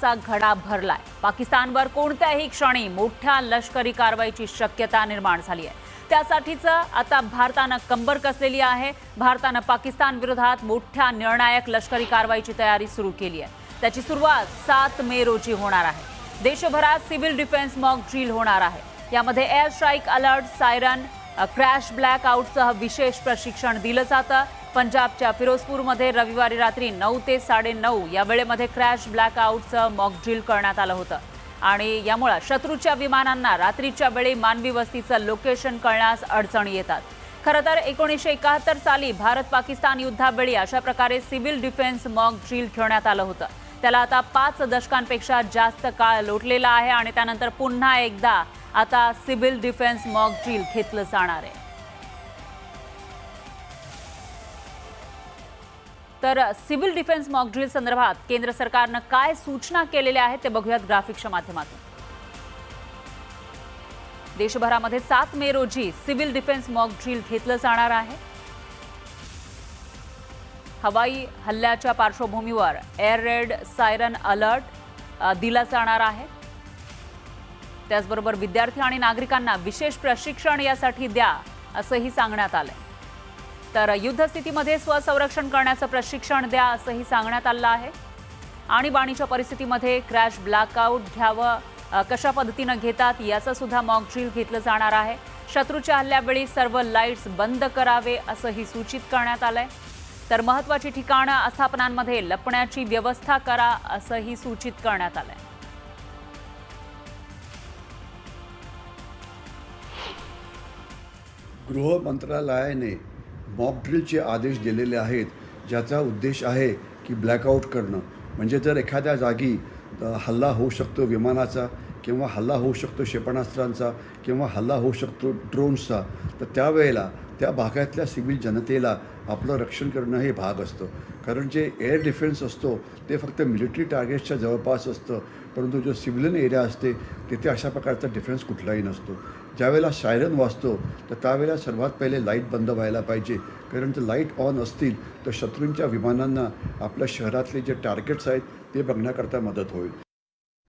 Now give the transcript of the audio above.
महत्त्वाचा घडा भरलाय। पाकिस्तानवर कोणत्याही क्षणी मोठ्या लष्करी कारवाईची शक्यता निर्माण झाली आहे। त्यासाठीचं आता भारतानं कंबर कसलेली आहे। भारतानं पाकिस्तान विरोधात मोठ्या निर्णायक लष्करी कारवाईची तयारी सुरू केली आहे। त्याची सुरुवात 7 मे रोजी होणार आहे। देशभरात सिव्हिल डिफेन्स मॉक ड्रिल होणार आहे। यामध्ये air strike alert, siren, crash black आउटसह विशेष प्रशिक्षण दिलं जातं। पंजाबच्या फिरोजपूरमध्ये रविवारी रात्री 9 ते 9:30 या वेळेमध्ये क्रॅश ब्लॅक आउटसह मॉक ड्रिल करण्यात आलं होतं आणि यामुळे शत्रूच्या विमानांना रात्रीच्या वेळी मानवी वस्तीचं लोकेशन कळण्यास अडचणी येतात। खरं तर 1971 साली भारत पाकिस्तान युद्धावेळी अशा प्रकारे सिव्हिल डिफेन्स मॉक ड्रिल खेळण्यात आलं होतं। त्याला आता 5 दशकांपेक्षा जास्त काळ लोटलेला आहे आणि त्यानंतर पुन्हा एकदा आता सिव्हिल डिफेन्स मॉक ड्रिल घेतलं जाणार आहे। तर सिव्हिल डिफेन्स मॉक ड्रिल संदर्भात केंद्र सरकारनं काय सूचना केलेल्या आहेत ते बघूयात ग्राफिक्सच्या माध्यमातून। देशभरामध्ये 7 मे रोजी सिव्हिल डिफेन्स मॉक ड्रिल घेतलं जाणार आहे। हवाई हल्ल्याच्या पार्श्वभूमीवर एअर रेड, सायरन अलर्ट दिला जाणार आहे। त्याचबरोबर विद्यार्थी आणि नागरिकांना विशेष प्रशिक्षण यासाठी द्या असंही सांगण्यात आलंय। तर युद्धस्थितीमध्ये स्वसंरक्षण करण्याचं प्रशिक्षण द्या असंही सांगण्यात आलं आहे। आणीबाणीच्या परिस्थितीमध्ये क्रॅश ब्लॅकआउट घ्यावं कशा पद्धतीनं घेतात याचं सुद्धा मॉक ड्रिल घेतलं जाणार आहे। शत्रूच्या हल्ल्यावेळी सर्व लाईट्स बंद करावे असंही सूचित करण्यात आलंय। तर महत्त्वाची ठिकाणं आस्थापनांमध्ये लपण्याची व्यवस्था करा असंही सूचित करण्यात आलंय। गृह मंत्रालयाने मॉक ड्रिलचे आदेश दिलेले आहेत, ज्याचा उद्देश आहे की ब्लॅकआउट करणं। म्हणजे जर एखाद्या जागी हल्ला होऊ शकतो विमानाचा, किंवा हल्ला होऊ शकतो क्षेपणास्त्रांचा, किंवा हल्ला होऊ शकतो ड्रोन्सचा, तर त्यावेळेला त्या भागातल्या सिव्हिल जनतेला आपलं रक्षण करणं हे भाग असतं। कारण जे एअर डिफेन्स असतो ते फक्त मिलिटरी टार्गेट्सच्या जवळपास असतं, परंतु जो सिव्हिलियन एरिया असते तिथे अशा प्रकारचा डिफेन्स कुठलाही नसतो। ज्यावेळेला सायरन वाजतो तर त्यावेळेला सर्वात पहिले लाईट बंद व्हायला पाहिजे, कारण जर लाईट ऑन असतील तर शत्रूंच्या विमानांना आपल्या शहरातले जे टार्गेट्स आहेत ते बघण्याकरता मदत होईल।